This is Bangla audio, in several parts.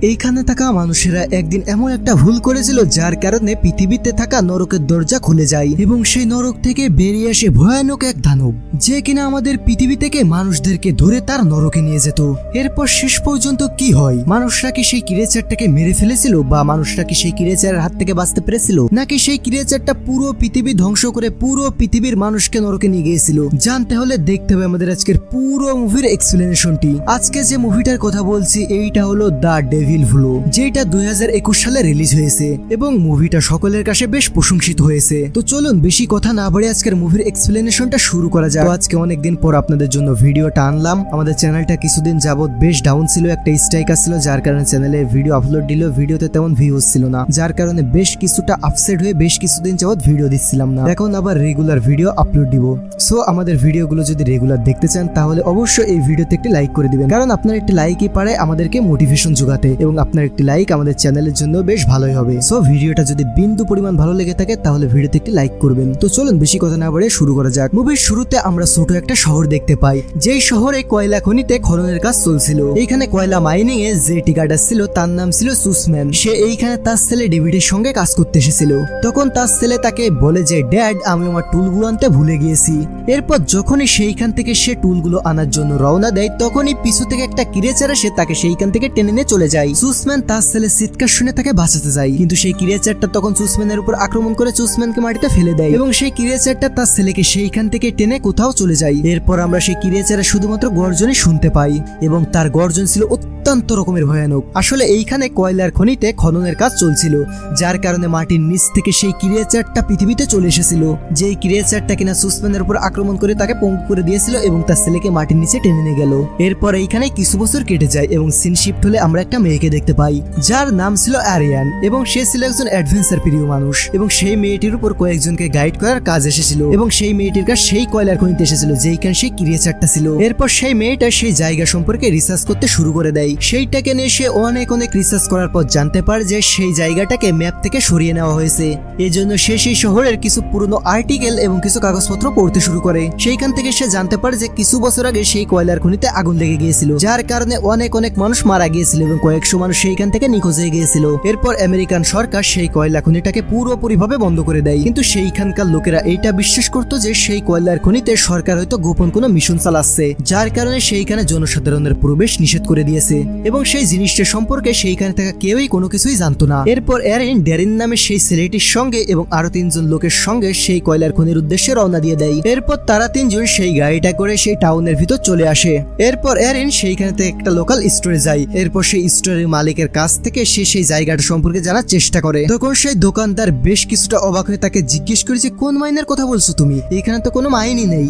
এইখানে থাকা মানুষেরা একদিন এমন একটা ভুল করেছিল যার কারণে পৃথিবীতে থাকা নরকের দরজা খুলে যায় এবং সেই নরক থেকে বেরিয়ে আসে ভয়ানক এক দানব, যে কিনা আমাদের পৃথিবী থেকে মানুষদেরকে ধরে তার নরকে নিয়ে যেত। এরপর শেষ পর্যন্ত কি হয়? মানুষরা কি সেই ক্রিয়েচারটাকে মেরে ফেলেছিল, বা মানুষরা কি সেই ক্রিয়েচারের হাত থেকে বাঁচতে পেরেছিল, নাকি সেই ক্রিয়েচারটা পুরো পৃথিবী ধ্বংস করে পুরো পৃথিবীর মানুষকে নরকে নিয়ে গিয়েছিল? জানতে হলে দেখতে হবে আমাদের আজকের পুরো মুভির এক্সপ্লেনেশনটি। আজকে যে মুভিটার কথা বলছি এইটা হলো দ্য ডেভিল ভ্লো, যেটা 2021 সালে রিলিজ হয়েছে এবং মুভিটা সকলের কাছে বেশ প্রশংসিত হয়েছে। তো চলুন বেশি কথা না বাড়িয়ে আজকের মুভির এক্সপ্লেনেশনটা শুরু করা যাক। আজকে অনেকদিন পর আপনাদের জন্য ভিডিওটা আনলাম। আমাদের চ্যানেলটা কিছুদিন যাবত বেশ ডাউন ছিল, একটা স্ট্রাইক আসছিল, যার কারণে চ্যানেলে ভিডিও আপলোড দিলেও ভিডিওতে তেমন ভিউজ ছিল না, যার কারণে বেশ কিছুটা আপসেট হয়ে বেশ কিছুদিন যাবত ভিডিও দিচ্ছিলাম না। এখন আবার রেগুলার ভিডিও আপলোড দিব। সো আমাদের ভিডিওগুলো যদি রেগুলার দেখতে চান তাহলে অবশ্যই এই ভিডিওতে একটি লাইক করে দিবেন, কারণ আপনার একটি লাইকই পারে আমাদেরকে মোটিভেশন যোগাতে, এবং আপনার একটি লাইক আমাদের চ্যানেলের জন্য বেশ ভালোই হবে। সো ভিডিওটা যদি বিন্দু পরিমাণ ভালো লেগে থাকে তাহলে ভিডিওতে একটি লাইক করবেন। তো চলুন বেশি কথা না বাড়িয়ে শুরু করা যাক। মুভির শুরুতে আমরা ছোট একটা শহর দেখতে পাই, যেই শহরে কয়লা খনিতে খননের কাজ চলছিল। এইখানে কয়লা মাইনিং এ যে ঠিকাদার ছিল তার নাম ছিল সুসম্যান। সে এইখানে তার ছেলে ডেভিডের সঙ্গে কাজ করতে এসেছিল। তখন তার ছেলে তাকে বলে যে ড্যাড, আমি আমার টুলগুলো আনতে ভুলে গিয়েছি। এরপর যখনই সেইখান থেকে সে টুলগুলো আনার জন্য রওনা দেয় তখনই পিছু থেকে একটা ক্রিয়েচার এসে তাকে সেইখান থেকে টেনে নিয়ে চলে যায়। সুসম্যান তার ছেলে চিৎকার শুনে তাকে বাঁচাতে যায়, কিন্তু সেই ক্রিয়েচারটা তখন সুসম্যানের উপর আক্রমণ করে সুসম্যানকে মাটিতে ফেলে দেয় এবং সেই ক্রিয়েচারটা তার ছেলেকে সেইখান থেকে টেনে কোথাও চলে যায়। এরপর আমরা সেই ক্রিয়েচারের শুধুমাত্র গর্জনই শুনতে পাই এবং তার গর্জন ছিল অত্যন্ত রকমের ভয়ানক। আসলে এইখানে কয়লার খনিতে খননের কাজ চলছিল, যার কারণে মাটির নিচ থেকে সেই ক্রিয়েচারটা পৃথিবীতে চলে এসেছিল, যেই ক্রিয়েচারটা কিনা সুসম্যানের উপর আক্রমণ করে তাকে পঙ্গু করে দিয়েছিল এবং তার ছেলেকে মাটির নিচে টেনে নিয়ে গেল। এরপর এইখানে কিছু বছর কেটে যায় এবং সিন শিফট হলে আমরা একটা মেয়েকে দেখতে পাই যার নাম ছিল আরিয়ান, এবং সে ছিল একজন অ্যাডভেঞ্চার প্রিয় মানুষ, এবং সেই মেয়েটির উপর কয়েকজনকে গাইড করার কাজ এসেছিল, এবং সেই মেয়েটির কাজ সেই কয়লার খনিতে এসেছিল যেইখানে সেই ক্রিয়েচারটা ছিল। এরপর সেই মেয়েটা সেই জায়গা সম্পর্কে রিসার্চ করতে শুরু করে দেয়। সেইটাকে নিয়ে সে অনেক রিসার্চ করার পর জানতে পারে যে সেই জায়গাটাকে ম্যাপ থেকে সরিয়ে নেওয়া হয়েছে। এজন্য সে সেই শহরের কিছু পুরনো আর্টিকেল এবং কিছু কাগজপত্র পড়তে শুরু করে। সেইখান থেকে সে জানতে পারে যে কিছু বছর আগে সেই কয়লার খনিতে আগুন লেগে গিয়েছিল, যার কারণে অনেক মানুষ মারা গিয়েছিল এবং কয়েকশো মানুষ সেইখান থেকে নিখোঁজ হয়ে গিয়েছিল। এরপর আমেরিকান সরকার সেই কয়লা খনিটাকে পুরোপুরিভাবে বন্ধ করে দেয়, কিন্তু সেইখানকার লোকেরা এইটা বিশ্বাস করতো যে সেই কয়লার খনিতে সরকার হয়তো গোপন কোনো মিশন চালাচ্ছে, যার কারণে সেইখানে জনসাধারণের প্রবেশ নিষেধ করে দিয়েছে এবং সেই জিনিসটা সম্পর্কে সেইখানে থাকা কেউই কোনো কিছুই জানতো না। এরপর ড্যারিন নামে সেই ছেলেটির সঙ্গে এবং আরো 3 জন লোকের সঙ্গে সেই কয়লার খনির উদ্দেশ্যে রওনা দিয়ে দেয়। এরপর তারা 3 জন সেই গাড়িটা করে সেই টাউনের ভিতর চলে আসে। এরপর সেইখানে থেকে একটা লোকাল স্টোরে যায়। এরপর সেই স্টোরের মালিকের কাছ থেকে সে সেই জায়গাটা সম্পর্কে জানার চেষ্টা করে। তখন সেই দোকানদার বেশ কিছুটা অবাক হয়ে তাকে জিজ্ঞেস করেছে, কোন মাইনের কথা বলছো তুমি? এখানে তো কোনো মাইনই নেই।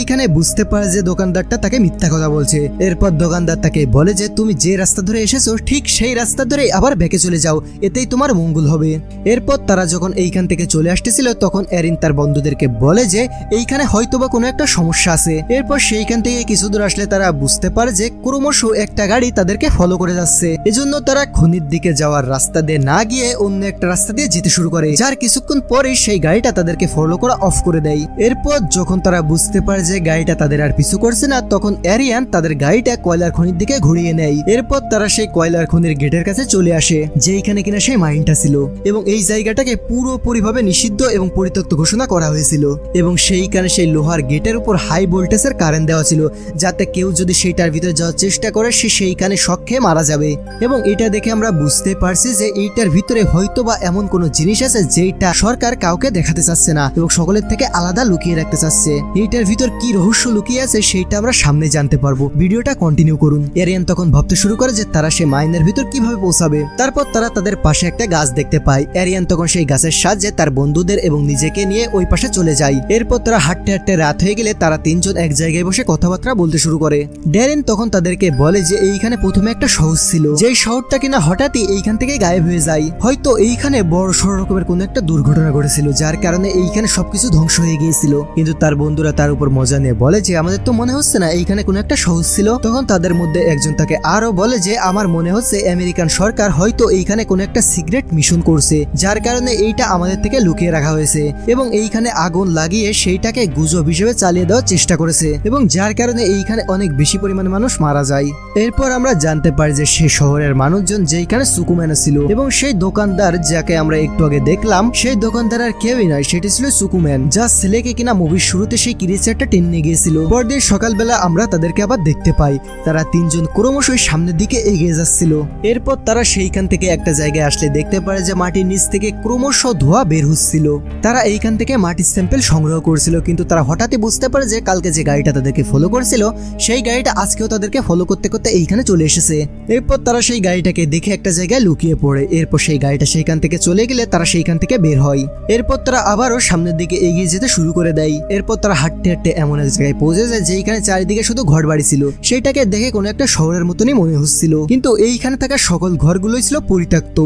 এইখানে বুঝতে পারে যে দোকানদারটা তাকে মিথ্যা কথা বলছে। এরপর দোকানদার তাকে বলে যে তুমি যে রাস্তা ধরে এসেছো ঠিক সেই রাস্তা ধরে আবার ব্যাকে চলে যাও, এতেই তোমার মঙ্গল হবে। এরপর তারা যখন এইখান থেকে চলে আসতেছিল তখন এরিন তার বন্ধুদেরকে বলে যে এইখানে হয়তোবা কোনো একটা সমস্যা আছে। এরপর সেইখান থেকে কিছু দূর আসলে তারা বুঝতে পারে যে ক্রমশ একটা গাড়ি তাদেরকে ফলো করে যাচ্ছে। এজন্য তারা খনির দিকে যাওয়ার রাস্তা দিয়ে না গিয়ে অন্য একটা রাস্তা দিয়ে যেতে শুরু করে, যার কিছুক্ষণ পরেই সেই গাড়িটা তাদেরকে ফলো করা অফ করে দেয়। এরপর যখন তারা বুঝতে পারে যে গাড়িটা তাদের আর পিছু করছে না তখন এরিয়ান তাদের গাড়িটা কয়লার খনির দিকে ঘুরিয়ে নেয়। এরপর তারা সেই কয়লার খনির গেটের কাছে চলে আসে, যেখানে কিনা সেই মাইনটা ছিল, এবং এই জায়গাটাকে পুরোপুরিভাবে নিষিদ্ধ এবং পরিত্যক্ত ঘোষণা করা হয়েছিল, এবং সেইখানে সেই লোহার গেটের উপর হাই ভোল্টেজের কারেন্ট দেওয়া ছিল, যাতে কেউ যদি সেইটার ভিতরে যাওয়ার চেষ্টা করে সে সেইখানে শক খেয়ে মারা যাবে। এবং এটা দেখে আমরা বুঝতে পারছি যে এইটার ভিতরে হয়তোবা এমন কোনো জিনিস আছে যেটা সরকার কাউকে দেখাতে চাচ্ছে না এবং সকলের থেকে আলাদা লুকিয়ে রাখতে চাচ্ছে। এইটার ভিতর কি রহস্য লুকিয়ে আছে সেইটা আমরা সামনে জানতে পারবো। ভিডিওটা কন্টিনিউ করুন। এরিয়ান তখন ভাবতে শুরু করে যে তারা সেই মাইনের ভিতর কিভাবে পৌঁছাবে। তারপর তারা তাদের পাশে একটা গাছ দেখতে পায়। এরিয়ান তখন সেই গাছের সাহায্যে তার বন্ধুদের এবং নিজেকে নিয়ে ওই পাশে চলে যায়। এরপর তারা হাঁটতে রাত হয়ে গেলে তারা 3 জন এক জায়গায় বসে কথাবার্তা বলতে শুরু করে। ড্যারেন তখন তাদেরকে বলে যে এইখানে প্রথমে একটা শহর ছিল, যেই শহরটা কিনা হঠাৎই এইখান থেকে গায়েব হয়ে যায়। হয়তো এইখানে বড় সড় রকমের কোনো একটা দুর্ঘটনা ঘটেছিল, যার কারণে এইখানে সবকিছু ধ্বংস হয়ে গিয়েছিল। কিন্তু তার বন্ধুরা তার উপর মজা নিয়ে বলে যে আমাদের তো মনে হচ্ছে না এইখানে কোনো একটা শহর ছিল। তখন তাদের মধ্যে একজন তাকে আরো বলে যে আমার মনে হচ্ছে আমেরিকান সরকার হয়তো এইখানে কোনো একটা সিক্রেট মিশন করছে, যার কারণে এইটা আমাদের থেকে লুকিয়ে রাখা হয়েছে এবং এইখানে আগুন লাগিয়ে সেইটাকে গুজব হিসেবে চালিয়ে দেওয়ার চেষ্টা করেছে, এবং যার কারণে এইখানে অনেক বেশি পরিমাণে মানুষ মারা যায়। এরপর আমরা জানতে পারি যে সে শহরের মানুষজন যেখানে সুকুম্যান ছিল এবং সেই দোকানদার যাকে আমরা একটু আগে দেখলাম সেই দোকানদার আর কেউই নয়, সেটি ছিল সুকুম্যান, যা ছেলেকে কিনা মুভির শুরুতে সেই ক্রিয়েচারটা টেনে নিয়ে গিয়েছিল। পরদিন সকালবেলা আমরা তাদেরকে আবার দেখতে পাই, তারা তিনজন ক্রমশই সামনের দিকে এগিয়ে যাচ্ছিল। এরপর তারা সেইখান থেকে একটা জায়গায় আসলে দেখতে পারে যে মাটির নিচ থেকে ক্রমশ ধোঁয়া বের হচ্ছিল। তারা এইখান থেকে মাটির স্যাম্পেল সংগ্রহ করছিল, কিন্তু তারা হঠাৎই বুঝতে পারে যে কালকে যে গাড়িটা তাদেরকে ফলো করছিল সেই গাড়িটা আজকেও তাদেরকে ফলো করতে করতে এইখানে চলে এসেছে। এরপর তারা সেই গাড়িটাকে দেখে একটা জায়গায় লুকিয়ে পড়ে। এরপর সেই গাড়িটা সেইখান থেকে চলে গেলে তারা সেইখান থেকে বের হয়। এরপর তারা আবারও সামনের দিকে এগিয়ে যেতে শুরু করে দেয়। এরপর তারা হাঁটতে হাঁটতে এমন এক জায়গায় পৌঁছে যায় যেখানে চারিদিকে শুধু ঘর বাড়ি ছিল। সেইটাকে দেখে কোনো একটা শহরের মতনই মনে হচ্ছিল, কিন্তু এইখানে থাকা সকল ঘরগুলোই ছিল পরিত্যক্ত।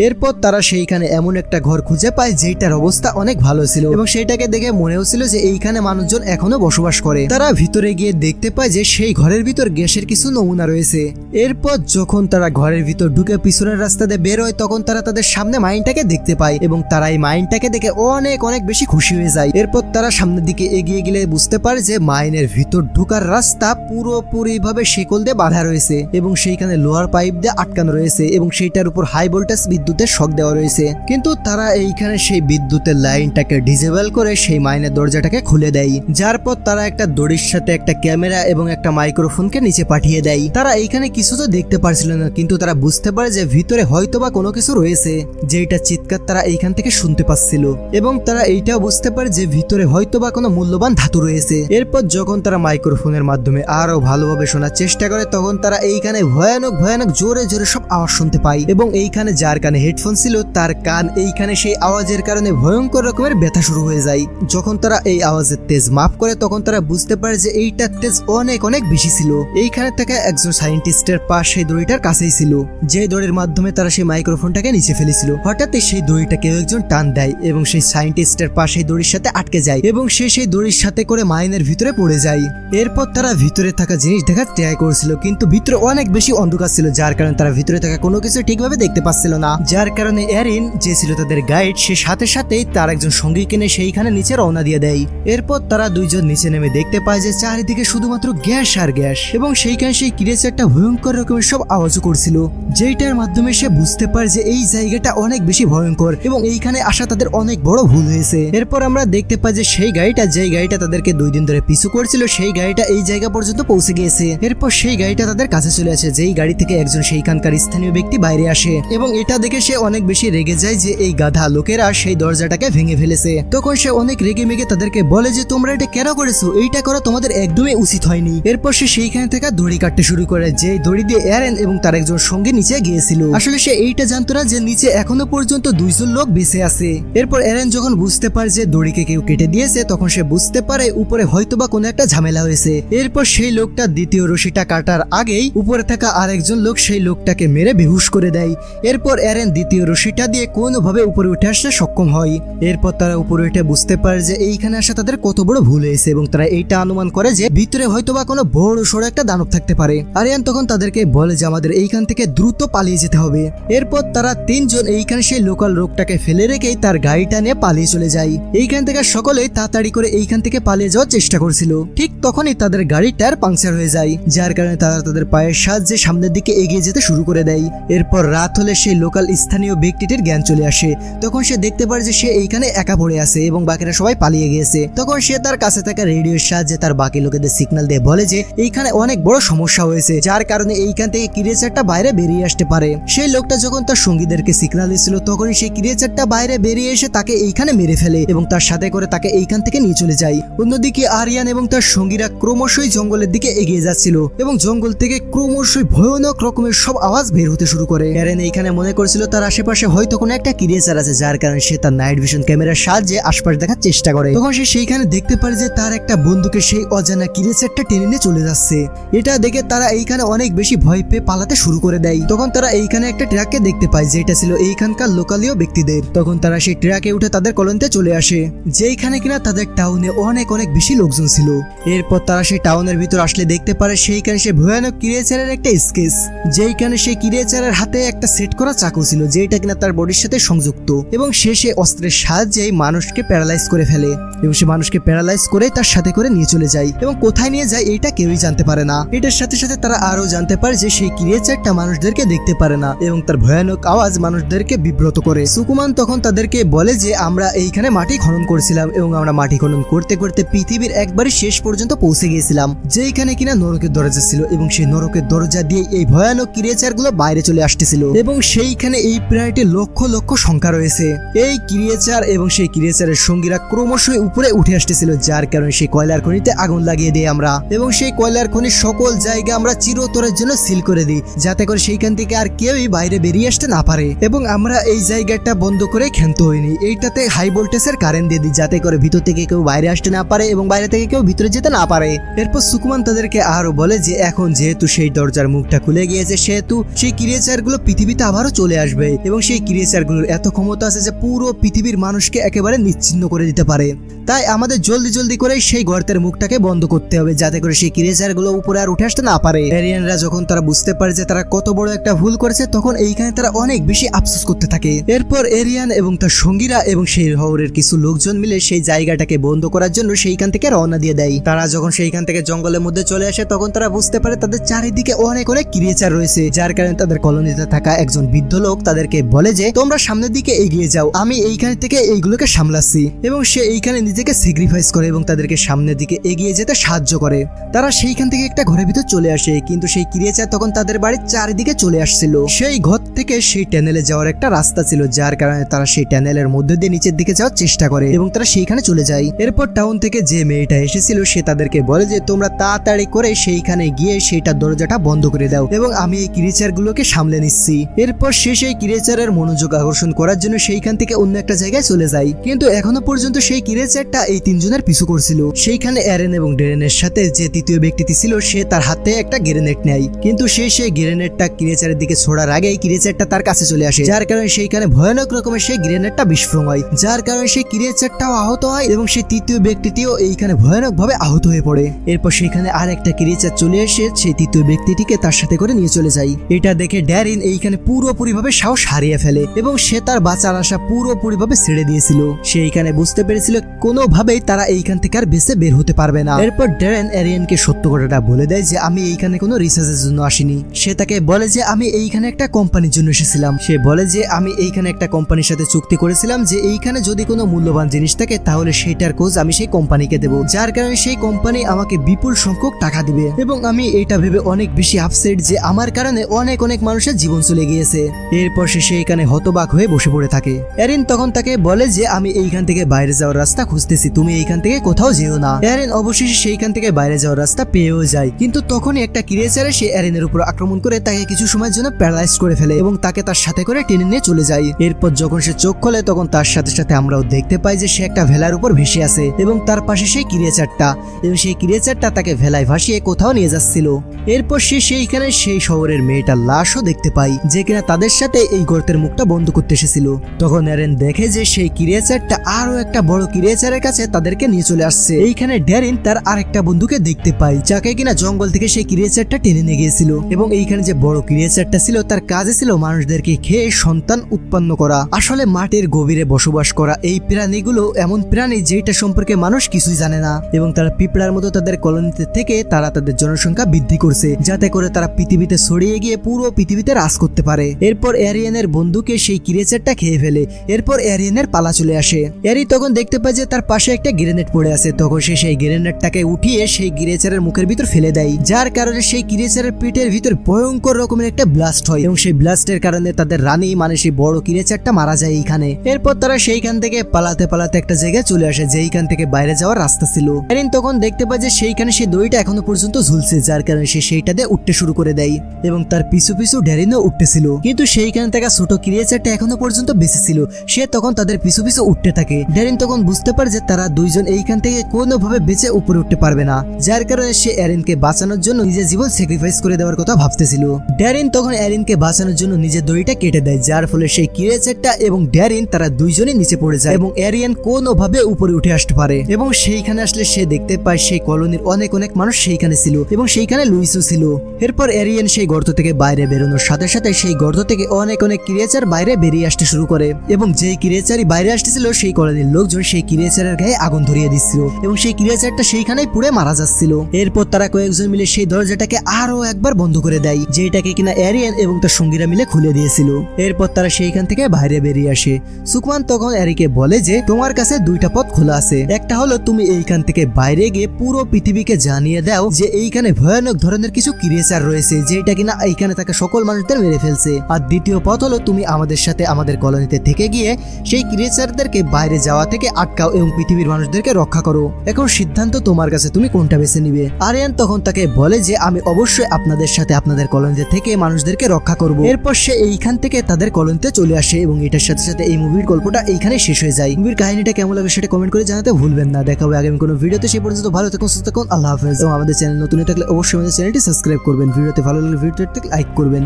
এরপর তারা সেইখানে এমন একটা ঘর খুঁজে পায় যেটার অবস্থা অনেক ভালো ছিল এবং সেইটাকে দেখে মনে হচ্ছিল যে এইখানে মানুষজন এখনো বসবাস করে। তারা ভিতরে গিয়ে দেখতে পায় যে সেই ঘরের ভিতর গ্যাসের কিছু নমুনা রয়েছে। এরপর যখন তারা ঘরের ভিতর ঢুকে পিছনের রাস্তা দিয়ে বের হয় তখন তারা তাদের সামনে মাইনটাকে দেখতে পায় এবং তারা এই মাইনটাকে দেখে অনেক অনেক বেশি খুশি হয়ে যায়। এরপর তারা সামনের দিকে এগিয়ে গেলে বুঝতে পারে যে মাইনের ভিতর ঢোকার রাস্তা পুরোপুরি ভাবে শিকল দিয়ে বাঁধা রয়েছে এবং সেইখানে লোহার পাইপ দিয়ে আটকানো রয়েছে এবং সেইটার উপর হাই ভোল্টেজ বিদ্যুতের শক দেওয়া রয়েছে। কিন্তু তারা এইখানে সেই বিদ্যুতের লাইনটাকে ডিসেবল করে সেই মাইনের দরজাটাকে খুলে দেয়, যার পর তারা একটা দড়ির সাথে একটা ক্যামেরা এবং একটা মাইক্রোফোনকে নিচে পাঠিয়ে দেয়। তারা এইখানে কিছু তো দেখতে পারছিল না, কিন্তু তারা বুঝতে পারে যে ভিতরে হয়তোবা কোনো কিছু রয়েছে, যেটা চিৎকার তারা এইখান থেকে শুনতে পাচ্ছিল এবং তারা এইটাও বুঝতে পারে যে ভিতরে হয়তোবা কোনো মূল্যবান ধাতু রয়েছে। এরপর যখন তারা মাইক্রোফোনের মাধ্যমে আরো ভালোভাবে শোনার চেষ্টা করে তখন তারা এইখানে ভয়ানক ভয়ানক জোরে জোরে সব আওয়াজ শুনতে পায় এবং এইখানে যার কানে হেডফোন ছিল তার কান এইখানে সেই আওয়াজের কারণে ভয়ঙ্কর রকমের ব্যথা শুরু হয়ে যায়। যখন তারা এই আওয়াজের তেজ মাপ করে তখন তারা বুঝতে পারে যে এইটার তেজ অনেক অনেক বেশি ছিল। এইখানে থাকা একজন সায়েন্টিস্টের পা সেই দড়িটার কাছেই ছিল, যে দড়ির মাধ্যমে তারা সেই মাইক্রোফোনটাকে নিচে ফেলেছিল। হঠাৎ সেই দড়িটা কেউ একজন টান দেয় এবং সেই সায়েন্টিস্টের পা সেই দড়ির সাথে আটকে যায় এবং সে সেই দড়ির সাথে করে মাইনের ভিতরে পড়ে যায়। এরপর তারা ভিতরে থাকা জিনিস দেখার ট্রাই করছিল, কিন্তু ভিতরে অনেক বেশি অন্ধকার ছিল, যার কারণে তারা ভিতরে থাকা কোনো কিছু ঠিকভাবে দেখতে পাচ্ছিল না। যার কারণে এরিন যে ছিল তাদের গাইড সে সাথে সাথেই তার একজন সঙ্গী কিনে সেইখানে নিচে রওনা দিয়ে দেয়। এরপর তারা দুইজন নিচে নেমে দেখতে পায় যে চারিদিকে শুধুমাত্র গ্যাস আর গ্যাস এবং সেইখানে সেই ক্রিয়েচারটা ভয়ঙ্কর রকমের সব আওয়াজও করছিল, যেইটার মাধ্যমে সে বুঝতে পারে যে এই জায়গাটা অনেক বেশি ভয়ঙ্কর এবং এইখানে আসা তাদের অনেক বড় ভুল হয়েছে। এরপর আমরা দেখতে পাই যে সেই গাড়িটা যেই গাড়িটা তাদেরকে 2 দিন ধরে পিছু করছিল সেই গাড়িটা এই জায়গা পর্যন্ত পৌঁছে গিয়েছে। এরপর সেই গাড়িটা তাদের কাছে চলে আসে, যেই গাড়ি থেকে একজন সেইখানকার স্থানীয় ব্যক্তি বাইরে আসে এবং এটা দেখে সে অনেক বেশি রেগে যায় যে এই গাধা লোকেরা সেই দরজাটাকে ভেঙে ফেলেছে। তখন সে অনেক রেগে মেগে তাদেরকে বলে যে তোমরা এটা কেন করেছো, এইটা করা তোমাদের একদমই উচিত হয়নি। এরপর সে সেইখানে থেকে দড়ি কাটতে শুরু করে, যে দড়ি দিয়ে এরেন এবং তার একজন সঙ্গে নিচে গিয়েছিল। আসলে সে এইটা জানতো না যে নিচে এখনো পর্যন্ত 2 জন লোক বেঁচে আছে। এরপর এরেন যখন বুঝতে পারে যে দড়িকে কেউ কেটে দিয়েছে তখন সে বুঝতে পারে উপরে হয়তোবা কোনো একটা ঝামেলা হয়েছে। এরপর সেই লোকটা দ্বিতীয় রশিটা কাটার আগেই উপরে থাকা আরেকজন লোক সেই লোকটাকে মেরে বেহুশ করে দেয়। এরপর এরেন দ্বিতীয় রশিটা দিয়ে কোনোভাবে উপরে উঠে আসতে সক্ষম হয়। এরপর তারা উপরে উঠে বুঝতে পারে যে এইখানে আসা তাদের কত বড় ভুল হয়েছে এবং তারা এইটা অনুমান করে যে ভিতরে হয়তোবা কোনো বড় সড়ো একটা দানব থাকতে পারে। আরিয়ান তখন তাদেরকে বলে যে আমাদের এইখান থেকে দ্রুত পালিয়ে যেতে হবে। এরপর তারা 3 জন এইখানে সেই লোকাল লোকটাকে ফেলে রেখেই তার গাড়িটা নিয়ে পালিয়ে চলে যায়। এইখান থেকে সকলেই তাড়াতাড়ি করে এইখান থেকে পালিয়ে যাওয়ার চেষ্টা করছিল। ঠিক তখনই তাদের গাড়ির টায়ার পাংচার হয়ে যায়, যার কারণে তারা তাদের পায়ের সাহায্যে সামনের দিকে এগিয়ে যেতে শুরু করে দেয়। এরপর রাত হলে সেই লোকাল স্থানীয় ব্যক্তিটির জ্ঞান চলে আসে। তখন সে দেখতে পারে যে সে এইখানে একা পড়ে আছে এবং বাকিরা সবাই পালিয়ে গিয়েছে। তখন সে তার কাছে থাকা রেডিওর সাহায্যে তার বাকি লোকেদের সিগন্যাল দিয়ে বলে যে এইখানে অনেক বড় সমস্যা হয়েছে, যার কারণে এইখান থেকে ক্রিয়েচারটা বাইরে বেরিয়ে আসতে পারে। সেই লোকটা যখন তার সঙ্গীদেরকে সিগন্যাল দিচ্ছিল তখনই সেই ক্রিয়েচারটা বাইরে বেরিয়ে এসে তাকে এইখানে মেরে ফেলে এবং তার সাথে করে তাকে এইখান থেকে নিয়ে চলে যায়। অন্যদিকে আরিয়ান এবং তার সঙ্গীরা ক্রমশই জঙ্গলের দিকে এগিয়ে যাচ্ছিল এবং জঙ্গল থেকে ক্রমশই ভয়ানক রকমের সব আওয়াজ বের হতে শুরু করে। এরেন এইখানে মনে করছিল তার আশেপাশে হয়তো কোনো একটা ক্রিয়েচার আছে, যার কারণে সে তার নাইট ভিশন ক্যামেরার সাহায্যে আশপাশ দেখার চেষ্টা করে। তখন সে সেইখানে দেখতে পারে যে তার একটা বন্ধুকে সেই অজানা ক্রিয়েচারটা টেনে নিয়ে চলে যাচ্ছে। এটা দেখে তারা এইখানে অনেক বেশি ভয় পেয়ে পালাতে শুরু করে দেয়। তখন তারা এইখানে একটা ট্রাককে দেখতে পায় যেটা ছিল এইখানকার লোকালীয় ব্যক্তিদের। তখন তারা সেই ট্রাকে উঠে তাদের কলোনিতে চলে আসে, যেইখানে কিনা তাদের টাউনে অনেক অনেক বেশি লোকজন ছিল। এরপর তারা সেই টাউনের ভিতর আসলে দেখতে পারে সেইখানে সে ভয়ানক ক্রিয়েচারের একটা স্কেচ, যেইখানে সেই ক্রিয়েচারের হাতে একটা সেট করা চাকু ছিল যেটা কিনা তার বডির সাথে সংযুক্ত, এবং সে অস্ত্রের সাহায্যে মানুষকে প্যারালাইজ করে ফেলে এবং সে মানুষকে প্যারালাইজ করে তার সাথে করে নিয়ে চলে যায় এবং কোথায় নিয়ে যায় এটা কেউই জানতে পারে না। এটার সাথে সাথে তারা আরো জানতে পারে যে সেই ক্রিয়েচারটা মানুষদেরকে দেখতে পারে না এবং তার ভয়ানক আওয়াজ মানুষদেরকে বিব্রত করে। সুকুমান তখন তাদেরকে বলে যে আমরা এইখানে মাটি খনন করছিলাম এবং আমরা মাটি খনন করতে করতে পৃথিবীর একবারে শেষ পর্যন্ত পৌঁছে গিয়েছিলাম, যেখানে কিনা নরকের দরজা ছিল এবং সেই নরকের দরজা দিয়ে এই ভয়ানক ক্রিয়েচার গুলো বাইরে চলে আসতেছিল এবং সেইখানে এই প্রাণীটির লক্ষ লক্ষ সংখ্যা রয়েছে। এই ক্রিয়েচার এবং সেই ক্রিয়েচারের সঙ্গীরা ক্রমশই উপরে উঠে আসতেছিল, যার কারণে সেই কয়লার খনিতে আগুন লাগিয়ে দিই আমরা এবং সেই কয়লার খনির সকল জায়গা আমরা চিরতরের জন্য সিল করে দিই, যাতে করে সেইখান থেকে আর কেউই বাইরে বেরিয়ে আসতে না পারে। এবং আমরা এই জায়গাটা বন্ধ করে ক্ষান্ত হইনি, এইটাতে হাই ভোল্টেজের কারেন্ট দিয়ে দিই, যাতে করে ভিতর থেকে কেউ বাইরে আসতে না পারে এবং বাইরে থেকে কেউ ভিতরে যেতে না পারে। এরপর সুকুমান তাদেরকে আরো বলে যে এখন যেহেতু সেই দরজার মুখটা খুলে গিয়েছে, সেহেতু সেই ক্রিয়েচার গুলো পৃথিবীতে আবারও চলে আসবে এবং সেই ক্রিয়েচার গুলোর এত ক্ষমতা আছে যে পুরো পৃথিবীর মানুষকে একেবারে নিশ্চিহ্ন করে দিতে পারে। তাই আমাদের জলদি জলদি করে সেই গর্তের মুখটাকে বন্ধ করতে হবে, যাতে করে সেই ক্রিয়েচার গুলো উপরে আর উঠে আসতে না পারে। এরিয়ানরা যখন তারা বুঝতে পারে যে তারা কত বড় একটা ভুল করেছে, তখন এইখানে তারা অনেক বেশি আফসোস করতে থাকে। এরপর এরিয়ান এবং তার সঙ্গীরা এবং সেই শহরের কিছু লোকজন মিলে সেই জায়গাটাকে বন্ধ করার জন্য সেইখান থেকে রওনা দিয়ে দেয়। তারা যখন সেইখান থেকে জঙ্গলের মধ্যে চলে আসে, তখন তারা বুঝতে পারে তাদের চারিদিকে অনেক অনেক ক্রিয়েচার রয়েছে, যার কারণে তাদের কলোনিতে থাকা একজন বৃদ্ধ লোক তাদেরকে বলে যে তোমরা সামনের দিকে এগিয়ে যাও, আমি এইখান থেকে এইগুলোকে সামলাচ্ছি। এবং সে এইখানে নিজেকে স্যাক্রিফাইস করে এবং তাদেরকে সামনের দিকে এগিয়ে যেতে সাহায্য করে। তারা সেইখান থেকে একটা ঘরের ভিতর চলে আসে, কিন্তু সেই ক্রিয়েচার তখন তাদের বাড়ির চারিদিকে চলে আসছিল। সেই ঘর থেকে সেই টানেলে যাওয়ার একটা রাস্তা ছিল, যার কারণে তারা সেই টানেলের মধ্যে দিয়ে নিচের দিকে যাওয়ার চেষ্টা করে এবং তারা সেইখানে চলে যায়। এরপর টাউন থেকে যে মেয়েটা এসেছিল সে তাদেরকে বলে যে তোমরা তাড়াতাড়ি করে সেইখানে গিয়ে সেইটা দরজাটা বন্ধ করে দাও এবং আমি এই ক্রিয়েচার গুলোকে সামলে নিচ্ছি। এরপর সে সেই ক্রিয়েচারের মনোযোগ আকর্ষণ করার জন্য সেইখান থেকে অন্য একটা জায়গায় চলে যায়, কিন্তু এখনো পর্যন্ত সেই ক্রিয়েচারটা এই তিনজনের পিছু করছিল। সেইখানে অ্যারেন এবং ডেরেনের সাথে যে তৃতীয় ব্যক্তিটি ছিল সে তার হাতে একটা গ্রেনেড নেয়, কিন্তু সেই গ্রেনেডটা ক্রিয়েচারের দিকে ছোড়ার আগেই ক্রিয়েচারটা তার কাছে চলে আসে, যার কারণে সেইখানে ভয়ানক রকমের সেই গ্রেনেডটা বিস্ফোরণ হয়, যার কারণে সেই ক্রিয়েচারটাও আহত হয় এবং সেই তৃতীয় ব্যক্তিটিও এইখানে ভয়ানক ভাবে আহত হয়ে পড়ে। এরপর সেখানে আর একটা ক্রিয়েচার চলে এসে সেই তৃতীয় ব্যক্তিটিকে তার সাথে করে নিয়ে চলে যায়। এটা দেখে ড্যারিন এইখানে পুরোপুরি ভাবে সাহস হারিয়ে ফেলে এবং সে তার বাঁচার আশা পুরোপুরি ভাবে ছেড়ে দিয়েছিল। সে এইখানে বুঝতে পেরেছিল কোনোভাবেই তারা এইখান থেকে আর বেঁচে বের হতে পারবে না। এরপর ড্যারেন এরিয়ানকে সত্য কথাটা বলে দেয় যে আমি এইখানে কোনো রিসার্চের জন্য আসিনি। সে তাকে বলে যে আমি এইখানে একটা কোম্পানির জন্য এসেছিলাম। সে বলে যে আমি এইখানে একটা কোম্পানির সাথে চুক্তি করেছিলাম যে এইখানে যদি কোনো মূল্যবান জিনিস থাকে তাহলে সেটার খোঁজ আমি সেই কোম্পানিকে দেবো, যার কারণে সেই কোম্পানি আমাকে বিপুল সংখ্যক টাকা দিবে এবং আমি এটা ভেবে অনেক বেশি আপসেট যে আমার কারণে অনেক অনেক মানুষের জীবন চলে গিয়েছে। এরপর সে সেইখানে হতবাক হয়ে বসে পড়ে থাকে। এরিন তখন তাকে বলে যে আমি এইখান থেকে বাইরে যাওয়ার রাস্তা খুঁজতেছি, তুমি এইখান থেকে কোথাও যেও না। এরিন অবশেষে সেইখান থেকে বাইরে যাওয়ার রাস্তা পেয়েও যায়, কিন্তু তখনই একটা ক্রিয়েচার সে এরিনের উপর আক্রমণ করে তাকে কিছু সময়ের জন্য প্যারালাইজ করে ফেলে এবং তাকে তার সাথে করে টেনে নিয়ে চলে যায়। এরপর যখন সে চোখ খোলে তখন তার সাথে সাথে আমরাও দেখতে পাই যে সে একটা ভেলার উপর ভেসে আছে এবং তার পাশে সেই ক্রিয়েচারটা, এবং সেই ক্রিয়েচারটা তাকে ভেলায় ভাসিয়ে কোথাও নিয়ে যাচ্ছিল। এরপর সে সেইখানে সেই শহরের মেয়েটার লাশও দেখতে পাই, যে কিনা তাদের সাথে এই গর্তের মুখটা বন্ধ করতে এসেছিল। তখন এরেন দেখে যে সেই ক্রিয়েচারটা আরো একটা বড় ক্রিয়েচারের কাছে তাদেরকে নিয়ে চলে আসছে। এইখানে ড্যারিন তার আরেকটা বন্ধুকে দেখতে পাই, যাকে কিনা জঙ্গল থেকে সেই ক্রিয়েচারটা টেনে নিয়ে গিয়েছিল এবং এইখানে যে বড় ক্রিয়েচারটা ছিল তার কাজে ছিল মানুষদেরকে খেয়ে সন্তান উৎপন্ন করা। আসলে মাটির গভীরে বসবাস করা এই প্রাণীগুলো এমন প্রাণী যেটা সম্পর্কে মানুষ কিছুই জানে না এবং তারা পিঁপড়ার মতো তাদের কলোনিতে থেকে তারা তাদের জনসংখ্যা বৃদ্ধি করছে, যাতে করে তারা পৃথিবীতে ছড়িয়ে গিয়ে পুরো পৃথিবীতে রাজ করতে পারে। এরপর এরিয়ানের বন্ধুকে সেই ক্রিয়েচারটা খেয়ে ফেলে। এরপর এরিয়ানের পালা চলে আসে। এরি তখন দেখতে পায় যে তার পাশে একটা গ্রেনেড পড়ে আছে। তখন সে সেই গ্রেনেডটাকে উঠিয়ে সেই ক্রিয়েচারের মুখের ভিতর ফেলে দেয়, যার কারণে সেই ক্রিয়েচারের পিঠের ভিতর ভয়ঙ্কর রকমের একটা ব্লাস্ট হয় এবং সেই ব্লাস্টের কারণে তাদের রানী মানে সেই বড় ক্রিয়েচারটা মারা যায় এইখানে। এরপর তারা সেইখান থেকে পালাতে পালাতে একটা জায়গায় চলে আসে যেইখান থেকে বাইরে যাওয়ার রাস্তা ছিল। এরিন তখন দেখতে পায় যে সেইখানে সেই দড়িটা এখনো পর্যন্ত ঝুলছে, যার কারণে সে সেইটা দিয়ে উঠতে শুরু করে দেয় এবং তার পিছু পিছু ড্যারিনও উঠতেছিল, কিন্তু সেইখান থেকে ছোট ক্রিয়েচারটা এখনো পর্যন্ত বেঁচে ছিল। সে তখন তাদের পিছু পিছু উঠতে থাকে। ড্যারিন তখন বুঝতে পারে যে তারা দুইজন এইখান থেকে কোনোভাবে বেঁচে উপরে উঠতে পারবে না, যার কারণে সে এরিনকে বাঁচানোর জন্য নিজের জীবন স্যাক্রিফাইস করে দেওয়ার কথা ভাবতেছিল। ড্যারিন তখন এরিনকে বাঁচানোর জন্য নিজের দড়িটা কেটে দেয়, যার ফলে সেই ক্রিয়েচারটা এবং ড্যারিন তারা দুইজনে নিচে পড়ে যায় এবং এরিয়ান কোনোভাবে উপরে উঠে আসতে পারে। এবং সেইখানে আসলে সে দেখতে পায় সেই কলোনির অনেক অনেক মানুষ সেইখানে ছিল এবং সেইখানে লুইসও ছিল। এরপর এরিয়ান সেই গর্ত থেকে বাইরে বেরোনোর সাথে সাথে সেই গর্ত থেকে অনেক অনেক ক্রিয়েচার বাইরে বেরিয়ে আসতে শুরু করে এবং যেই ক্রিয়েচারই বাইরে আসতেছিল সেই কলোনির লোকজন সেই ক্রিয়েচারের গায়ে আগুন ধরিয়ে দিচ্ছিল এবং সেই ক্রিয়েচারটা সেইখানেই পুড়ে মারা যাচ্ছিল। এরপর তারা কয়েকজন মিলে সেই দরজাটাকে আরো একবার বন্ধ করে দেয়, যেটাকে কিনা এরিয়ান এবং তার সঙ্গীরা মিলে খুলে দিয়েছিল। এরপর তারা সেইখান থেকে বাইরে বেরিয়ে আসে। সুকমান তখন এরিকে বলে যে তোমার কাছে দুইটা পথ খোলা আছে, একটা হলো তুমি এইখান থেকে বাইরে গিয়ে পুরো পৃথিবীকে জানিয়ে দাও যে এইখানে ভয়ানক ধরনের কিছু ক্রিয়েচার রয়েছে যেটা কিনা এইখানে থাকা সকল মানুষদের মেরে ফেলছে, আর দ্বিতীয় পথ হলো তুমি আমাদের সাথে আমাদের কলোনিতে থেকে গিয়ে সেই ক্রিয়েচারদেরকে বাইরে যাওয়া থেকে আটকাও এবং পৃথিবীর মানুষদেরকে রক্ষা করো। এখন সিদ্ধান্ত তোমার কাছে, তুমি কোনটা বেছে নিবে? আরিয়ান তখন তাকে বলে যে আমি অবশ্যই আপনাদের সাথে আপনাদের কলোনিতে থেকে মানুষদেরকে রক্ষা করব। এরপর সে এইখান থেকে তাদের কলোনিতে চলে আসে এবং এটার সাথে সাথে এই মুভির গল্পটা এইখানে শেষ হয়ে যায়। মুভির কাহিনীটা কেমন লাগে সেটা কমেন্ট করে জানাতে ভুলবেন না। দেখা হবে আগামী কোনো ভিডিওতে, সেই পর্যন্ত ভালো থাকুন, সুস্থ থাকুন, আল্লাহ হাফেজ। এবং আমাদের চ্যানেল নতুন থাকলে অবশ্যই আমাদের চ্যানেলটি সাবস্ক্রাইব করবেন। ভিডিওতে ভালো লাগলে ভিডিওতে লাইক করবেন।